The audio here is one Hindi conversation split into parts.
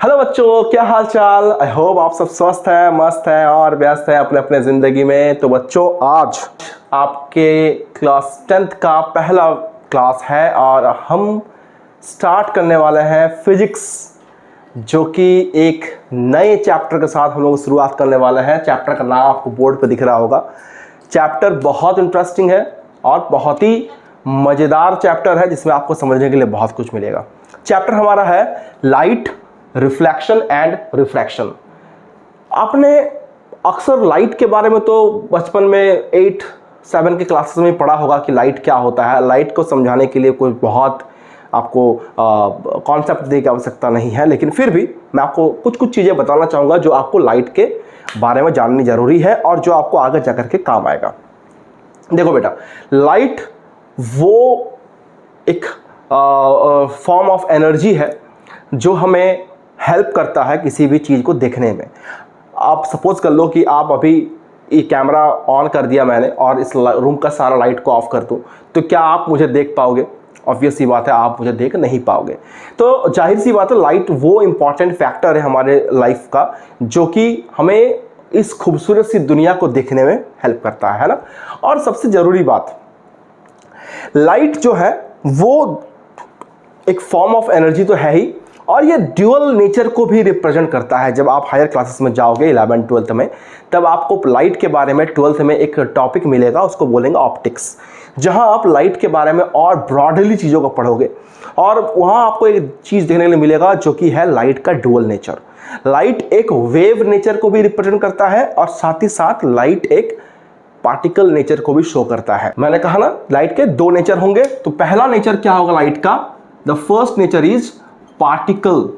हेलो बच्चों, क्या हाल चाल। आई होप आप सब स्वस्थ हैं, मस्त हैं और व्यस्त हैं अपने अपने ज़िंदगी में। तो बच्चों, आज आपके क्लास 10th का पहला क्लास है और हम स्टार्ट करने वाले हैं फिजिक्स, जो कि एक नए चैप्टर के साथ हम लोग शुरुआत करने वाले हैं। चैप्टर का नाम आपको बोर्ड पर दिख रहा होगा। चैप्टर बहुत इंटरेस्टिंग है और बहुत ही मज़ेदार चैप्टर है, जिसमें आपको समझने के लिए बहुत कुछ मिलेगा। चैप्टर हमारा है लाइट, रिफ्लेक्शन एंड रिफ्रैक्शन। आपने अक्सर लाइट के बारे में तो बचपन में 8-7 के क्लासेस में पढ़ा होगा कि लाइट क्या होता है। लाइट को समझाने के लिए कोई बहुत आपको कॉन्सेप्ट देने की आवश्यकता नहीं है, लेकिन फिर भी मैं आपको कुछ कुछ चीज़ें बताना चाहूँगा जो आपको लाइट के बारे में जाननी ज़रूरी है और जो आपको आगे जाकर के काम आएगा। देखो बेटा, लाइट वो एक फॉर्म ऑफ एनर्जी है जो हमें हेल्प करता है किसी भी चीज़ को देखने में। आप सपोज कर लो कि आप अभी ये कैमरा ऑन कर दिया मैंने और इस रूम का सारा लाइट को ऑफ कर दूं, तो क्या आप मुझे देख पाओगे? ऑब्वियस सी बात है, आप मुझे देख नहीं पाओगे। तो जाहिर सी बात है, लाइट वो इम्पॉर्टेंट फैक्टर है हमारे लाइफ का जो कि हमें इस खूबसूरत सी दुनिया को देखने में हेल्प करता है ना। और सबसे ज़रूरी बात, लाइट जो है वो एक फॉर्म ऑफ एनर्जी तो है ही, और ये ड्यूअल नेचर को भी रिप्रेजेंट करता है। जब आप हायर क्लासेस में जाओगे 11th-12th में, तब आपको लाइट के बारे में 12th में एक टॉपिक मिलेगा, उसको बोलेंगे ऑप्टिक्स, जहां आप लाइट के बारे में और ब्रॉडली चीज़ों को पढ़ोगे और वहां आपको एक चीज़ देखने के लिए मिलेगा जो कि है लाइट का ड्यूअल नेचर। लाइट एक वेव नेचर को भी रिप्रेजेंट करता है और साथ ही साथ लाइट एक पार्टिकल नेचर को भी शो करता है। मैंने कहा ना, लाइट के दो नेचर होंगे। तो पहला नेचर क्या होगा लाइट का? The first nature is particle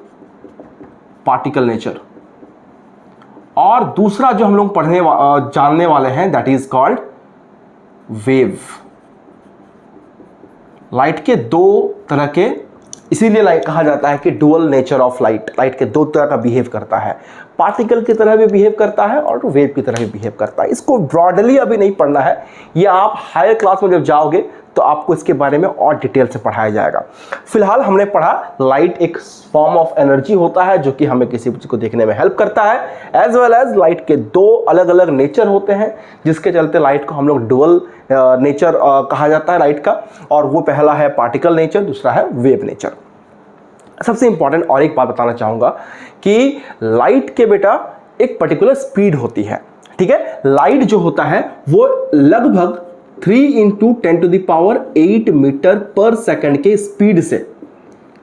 nature, और दूसरा जो हम लोग जानने वाले हैं, that is called wave. Light के दो तरह के, इसीलिए लाइट कहा जाता है कि dual nature of light. Light के दो तरह का बिहेव करता है, पार्टिकल की तरह भी बिहेव करता है और वेव की तरह भी बिहेव करता है। इसको ब्रॉडली अभी नहीं पढ़ना है, ये आप हायर क्लास में जब जाओगे तो आपको इसके बारे में और डिटेल से पढ़ाया जाएगा। फिलहाल हमने पढ़ा लाइट एक फॉर्म ऑफ एनर्जी होता है जो कि हमें किसी चीज को देखने में हेल्प करता है, एज वेल एज लाइट के दो अलग अलग नेचर होते हैं, जिसके चलते लाइट को हम लोग डुअल नेचर कहा जाता है लाइट का। और वो पहला है पार्टिकल नेचर, दूसरा है वेव नेचर। सबसे इंपॉर्टेंट और एक बात बताना चाहूंगा कि लाइट के बेटा एक पर्टिकुलर स्पीड होती है, ठीक है। लाइट जो होता है वो लगभग 3 × 10⁸ मीटर पर सेकंड के स्पीड से,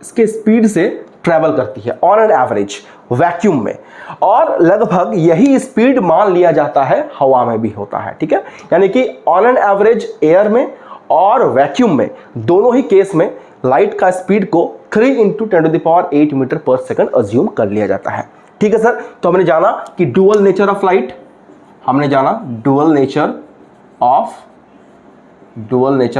इसके स्पीड से ट्रेवल करती है ऑन एन एवरेज वैक्यूम में, और लगभग यही स्पीड मान लिया जाता है हवा में भी होता है, ठीक है। यानी कि ऑन एन एवरेज एयर में और वैक्यूम में, दोनों ही केस में लाइट का स्पीड को 3 × 10⁸ मीटर पर सेकंड अज्यूम कर लिया जाता है, ठीक है सर। तो हमने जाना कि डुअल नेचर ऑफ लाइट, हमने जाना डुअल नेचर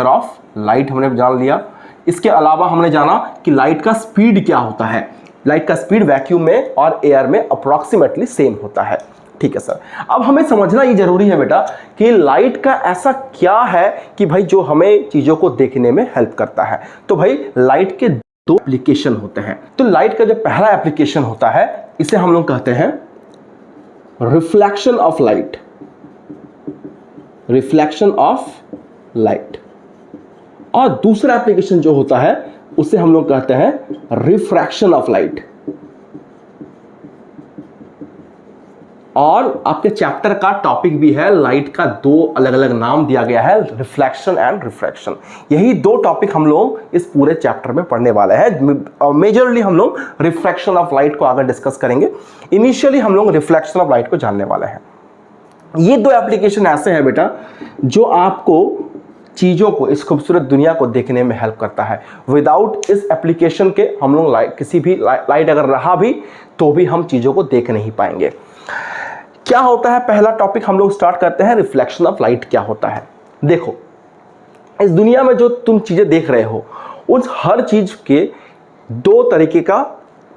ऑफ लाइट हमने जान लिया। इसके अलावा हमने जाना कि लाइट का स्पीड क्या होता है। लाइट का स्पीड वैक्यूम में और एयर में अप्रोक्सीमेटली सेम होता है, ठीक है सर। अब हमें समझना ये जरूरी है बेटा कि लाइट का ऐसा क्या है कि भाई जो हमें चीजों को देखने में हेल्प करता है। तो भाई लाइट के दो एप्लीकेशन होते हैं। तो लाइट का जो पहला एप्लीकेशन होता है, इसे हम लोग कहते हैं reflection of light, reflection of light. और दूसरा एप्लीकेशन जो होता है उसे हम लोग कहते हैं रिफ्रैक्शन ऑफ लाइट। और आपके चैप्टर का टॉपिक भी है, लाइट का दो अलग अलग नाम दिया गया है, रिफ्लेक्शन एंड रिफ्रैक्शन। यही दो टॉपिक हम लोग इस पूरे चैप्टर में पढ़ने वाले हैं। मेजरली हम लोग रिफ्रैक्शन ऑफ लाइट को आगे डिस्कस करेंगे। इनिशियली हम लोग रिफ्लेक्शन ऑफ लाइट को जानने वाले हैं। ये दो एप्लीकेशन ऐसे हैं बेटा जो आपको चीज़ों को, इस खूबसूरत दुनिया को देखने में हेल्प करता है। विदाउट इस एप्लीकेशन के हम लोग किसी भी लाइट अगर रहा भी तो भी हम चीज़ों को देख नहीं पाएंगे। क्या होता है पहला टॉपिक हम लोग स्टार्ट करते हैं, रिफ्लेक्शन ऑफ लाइट क्या होता है। देखो, इस दुनिया में जो तुम चीज़ें देख रहे हो उस हर चीज़ के दो तरीके का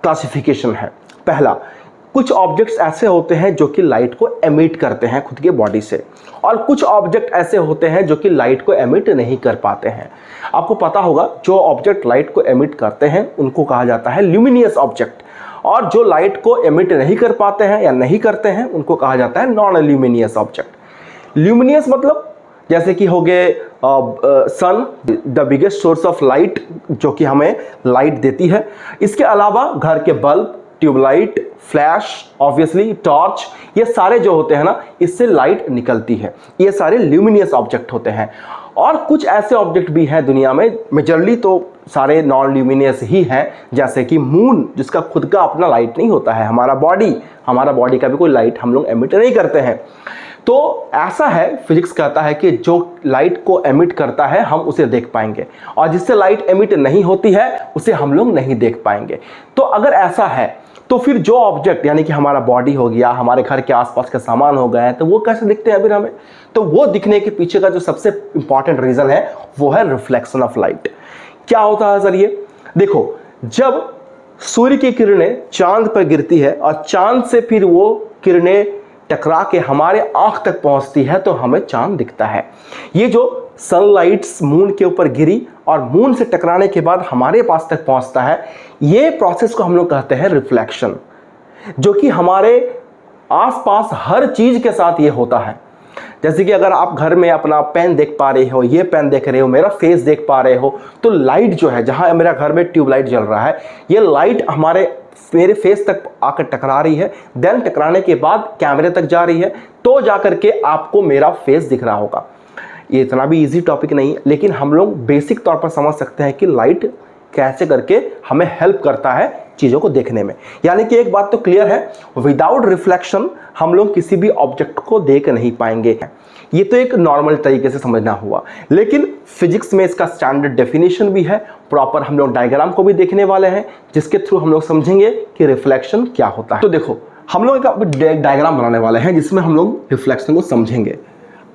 क्लासिफिकेशन है। पहला, कुछ ऑब्जेक्ट्स ऐसे होते हैं जो कि लाइट को एमिट करते हैं खुद के बॉडी से, और कुछ ऑब्जेक्ट ऐसे होते हैं जो कि लाइट को एमिट नहीं कर पाते हैं। आपको पता होगा जो ऑब्जेक्ट लाइट को एमिट करते हैं उनको कहा जाता है ल्यूमिनियस ऑब्जेक्ट, और जो लाइट को एमिट नहीं कर पाते हैं या नहीं करते हैं उनको कहा जाता है नॉन ल्यूमिनियस ऑब्जेक्ट। ल्यूमिनियस मतलब जैसे कि हो गए sun, the biggest source of light जो कि हमें लाइट देती है। इसके अलावा घर के bulb, tubelight, flash, obviously torch, ये सारे जो होते हैं ना, इससे लाइट निकलती है। ये सारे ल्यूमिनियस ऑब्जेक्ट होते हैं। और कुछ ऐसे ऑब्जेक्ट भी हैं दुनिया में, मेजरली तो सारे नॉन ल्यूमिनियस ही हैं, जैसे कि मून, जिसका खुद का अपना लाइट नहीं होता है। हमारा बॉडी का भी कोई लाइट हम लोग एमिट नहीं करते हैं। तो ऐसा है, फिजिक्स कहता है कि जो लाइट को एमिट करता है हम उसे देख पाएंगे, और जिससे लाइट एमिट नहीं होती है उसे हम लोग नहीं देख पाएंगे। तो अगर ऐसा है तो फिर जो ऑब्जेक्ट यानी कि हमारा बॉडी हो गया, हमारे घर के आसपास के सामान हो गए, तो वो कैसे दिखते हैं फिर हमें? तो वो दिखने के पीछे का जो सबसे इंपॉर्टेंट रीजन है वो है रिफ्लेक्शन ऑफ लाइट। क्या होता है सर ये? देखो, जब सूर्य की किरणें चांद पर गिरती है और चांद से फिर वो किरणें टकरा के हमारे आंख तक पहुंचती है तो हमें चांद दिखता है। ये जो सनलाइट्स मून के ऊपर गिरी और मून से टकराने के बाद हमारे पास तक पहुंचता है, ये प्रोसेस को हम लोग कहते हैं रिफ्लेक्शन, जो कि हमारे आसपास हर चीज के साथ ये होता है। जैसे कि अगर आप घर में अपना पेन देख पा रहे हो, ये पेन देख रहे हो, मेरा फेस देख पा रहे हो, तो लाइट जो है, जहां मेरा घर में ट्यूबलाइट जल रहा है, ये लाइट मेरे फेस तक आकर टकरा रही है, देन टकराने के बाद कैमरे तक जा रही है, तो जाकर के आपको मेरा फेस दिख रहा होगा। ये इतना भी इजी टॉपिक नहीं है, लेकिन हम लोग बेसिक तौर पर समझ सकते हैं कि लाइट कैसे करके हमें हेल्प करता है चीज़ों को देखने में। यानी कि एक बात तो क्लियर है, विदाउट रिफ्लेक्शन हम लोग किसी भी ऑब्जेक्ट को देख नहीं पाएंगे। ये तो एक नॉर्मल तरीके से समझना हुआ, लेकिन फिजिक्स में इसका स्टैंडर्ड डेफिनेशन भी है। प्रॉपर हम लोग डायग्राम को भी देखने वाले हैं, जिसके थ्रू हम लोग समझेंगे कि रिफ्लेक्शन क्या होता है। तो देखो, हम लोग एक डायग्राम बनाने वाले हैं जिसमें हम लोग रिफ्लेक्शन को समझेंगे।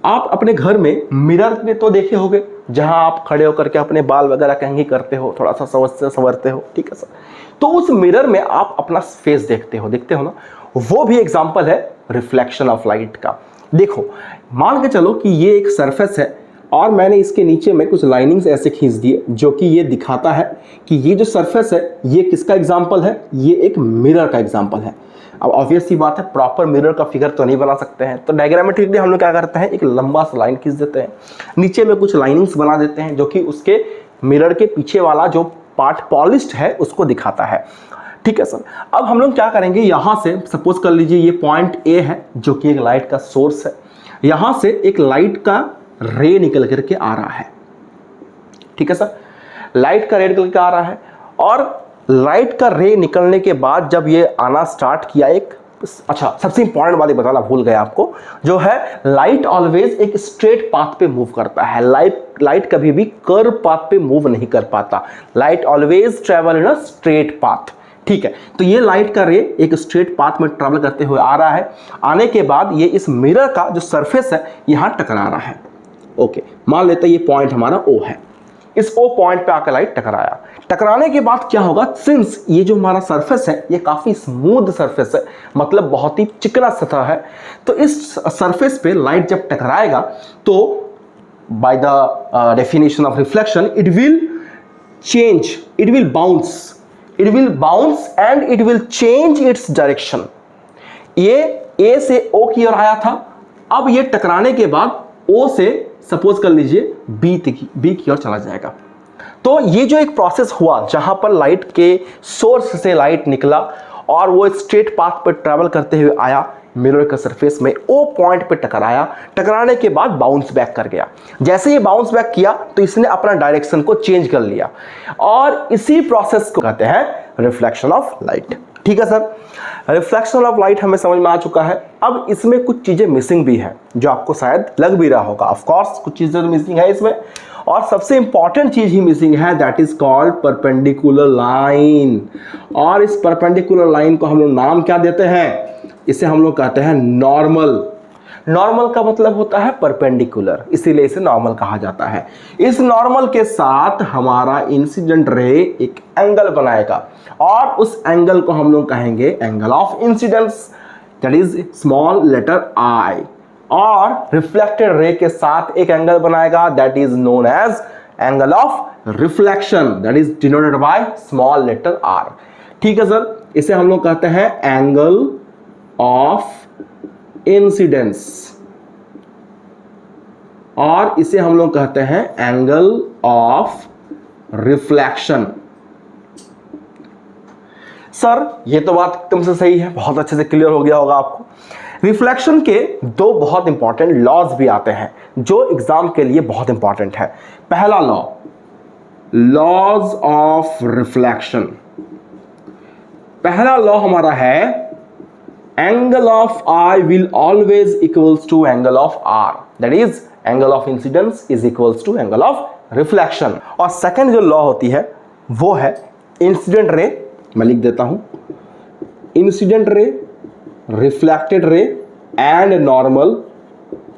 आप अपने घर में मिरर में तो देखे होंगे, जहां आप खड़े होकर के अपने बाल वगैरह कंघी करते हो, थोड़ा सा संवरते हो, ठीक है सर। तो उस मिरर में आप अपना फेस देखते हो ना, वो भी एग्जांपल है रिफ्लेक्शन ऑफ लाइट का। देखो, मान के चलो कि ये एक सरफेस है और मैंने इसके नीचे में कुछ लाइनिंग्स ऐसे खींच दिए जो कि ये दिखाता है कि ये जो सरफेस है ये किसका एग्जांपल है? ये एक मिरर का एग्जांपल है। अब ऑब्वियस सी बात है, प्रॉपर मिरर का फिगर तो नहीं बना सकते हैं, तो डायग्रामेट्रिकली हम लोग क्या करते हैं, एक लंबा सा लाइन खींच देते हैं, नीचे में कुछ लाइनिंग्स बना देते हैं जो कि उसके मिरर के पीछे वाला जो पार्ट पॉलिश्ड है उसको दिखाता है। ठीक है सर। अब हम लोग क्या करेंगे, यहां से सपोज कर लीजिए ये पॉइंट ए है जो कि एक लाइट का सोर्स है, यहां से एक लाइट का रे निकल करके आ रहा है। ठीक है सर, लाइट का रे निकल के आ रहा है, और लाइट का रे निकलने के बाद जब ये आना स्टार्ट किया, अच्छा सबसे इंपॉर्टेंट बात बताना भूल गया आपको, जो है लाइट ऑलवेज एक स्ट्रेट पाथ पे मूव करता है। लाइट कभी भी कर्व पाथ पे मूव नहीं कर पाता। Light always travel in a straight path. ठीक है, तो ये लाइट का रे एक स्ट्रेट पाथ में ट्रेवल करते हुए आ रहा है। आने के बाद ये इस मिरर का जो सरफेस है यहां टकरा रहा है। ओके, मान लेते हैं ये पॉइंट हमारा ओ है, इस ओ पॉइंट पे आकर लाइट टकराया। टकराने के बाद क्या होगा, सिंस ये जो हमारा सरफेस है ये काफी स्मूथ सरफेस है, मतलब बहुत ही चिकना सतह है, तो इस सरफेस पे लाइट जब टकराएगा तो by the definition of reflection it will change, it will bounce and it will change its direction. ये ए से ओ की ओर आया था, अब ये टकराने के बाद ओ से सपोज कर लीजिए बी की ओर चला जाएगा। तो ये जो एक प्रोसेस हुआ जहां पर लाइट के सोर्स से लाइट निकला और वो स्ट्रेट पाथ पर ट्रैवल करते हुए आया, मिरर के सरफेस में ओ पॉइंट पे टकराया, टकराने के बाद बाउंस बैक कर गया। जैसे ये बाउंस बैक किया तो इसने अपना डायरेक्शन को चेंज कर लिया, और इसी प्रोसेस को कहते हैं रिफ्लेक्शन ऑफ लाइट। ठीक है सर, रिफ्लेक्शन ऑफ लाइट हमें समझ में आ चुका है। अब इसमें कुछ चीजें मिसिंग भी है जो आपको शायद लग भी रहा होगा। ऑफ कोर्स कुछ चीजें तो मिसिंग है इसमें, और सबसे इंपॉर्टेंट चीज ही मिसिंग है, that is called perpendicular line. और इस परपेंडिकुलर लाइन को हम लोग नाम क्या देते हैं, इसे हम लोग कहते हैं नॉर्मल। नॉर्मल का मतलब होता है परपेंडिकुलर, इसीलिए इसे नॉर्मल कहा जाता है। इस नॉर्मल के साथ हमारा इंसिडेंट रे एक एंगल बनाएगा, और उस एंगल को हम लोग कहेंगे angle of incidence, that is small letter I. और रिफ्लेक्टेड रे के साथ एक एंगल बनाएगा, that is known as angle of reflection, that is denoted by small letter R. ठीक है सर, इसे हम लोग कहते हैं एंगल ऑफ इंसिडेंस, और इसे हम लोग कहते हैं एंगल ऑफ रिफ्लेक्शन। सर ये तो बात एकदम से सही है, बहुत अच्छे से क्लियर हो गया होगा आपको। रिफ्लेक्शन के दो बहुत इंपॉर्टेंट लॉज भी आते हैं जो एग्जाम के लिए बहुत इंपॉर्टेंट है। पहला लॉ, लॉज ऑफ रिफ्लेक्शन। पहला लॉ हमारा है angle of i will always equals to angle of r, that is angle of incidence is equals to angle of reflection. और सेकंड जो लॉ होती है वो है इंसिडेंट रे, मैं लिख देता हूं, incident ray, reflected ray and normal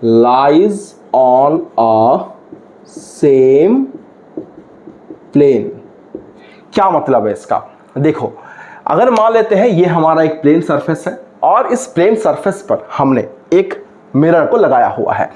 lies on a same plane. क्या मतलब है इसका? देखो, अगर मान लेते हैं ये हमारा एक प्लेन सरफेस है और इस प्लेन सरफेस पर हमने एक मिरर को लगाया हुआ है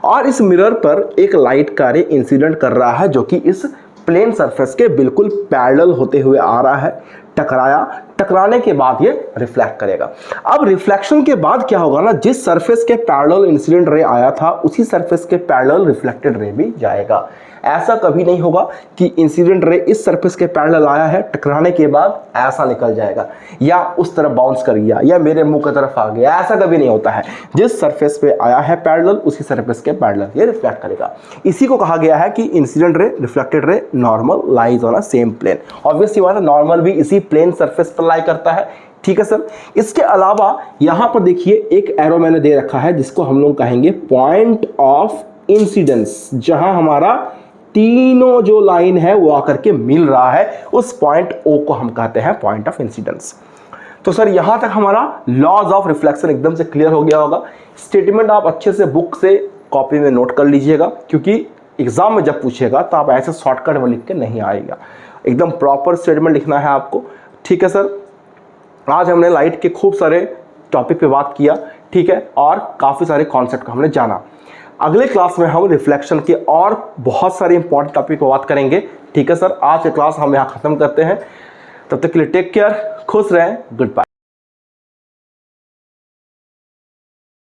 और इस मिरर पर एक लाइट का रे इंसिडेंट कर रहा है जो कि इस प्लेन सरफेस के बिल्कुल पैरेलल होते हुए आ रहा है, टकराने के बाद ये रिफ्लेक्ट करेगा। अब रिफ्लेक्शन के बाद क्या होगा ना, जिस सरफेस के पैरेलल इंसिडेंट रे आया था उसी सरफेस के पैरेलल रिफ्लेक्टेड रे भी जाएगा। ऐसा कभी नहीं होगा कि इंसिडेंट रे इस सरफेस के पैरेलल आया है, टकराने के बाद ऐसा निकल जाएगा या उस तरफ बाउंस कर गया या मेरे मुंह की तरफ आ गया, ऐसा कभी नहीं होता है। जिस सरफेस पे आया है पैरेलल उसी सरफेस के पैरेलल ये रिफ्लेक्ट करेगा। इसी को कहा गया है कि incident ray, reflected ray, normal lies on a same plane. Obviously बात है, नॉर्मल भी इसी प्लेन सरफेस पर लाई करता है, ठीक है सर। इसके अलावा यहां पर देखिए एक एरो मैंने दे रखा है जिसको हम लोग कहेंगे पॉइंट ऑफ इंसिडेंस, जहां हमारा तीनों जो लाइन है वो आकर के मिल रहा है, उस पॉइंट ओ को हम कहते हैं पॉइंट ऑफ इंसिडेंस। तो सर यहां तक हमारा लॉज ऑफ रिफ्लेक्शन एकदम से क्लियर हो गया होगा। स्टेटमेंट आप अच्छे से बुक से कॉपी में नोट कर लीजिएगा, क्योंकि एग्जाम में जब पूछेगा तो आप ऐसे शॉर्टकट में लिख के नहीं आएगा, एकदम प्रॉपर स्टेटमेंट लिखना है आपको, ठीक है सर। आज हमने लाइट के खूब सारे टॉपिक पे बात किया, ठीक है, और काफ़ी सारे कॉन्सेप्ट को हमने जाना। अगले क्लास में हम रिफ्लेक्शन के और बहुत सारे इंपॉर्टेंट टॉपिक पर बात करेंगे, ठीक है सर। आज की क्लास हम यहाँ ख़त्म करते हैं, तब तक के लिए टेक केयर, खुश रहें, गुड बाय।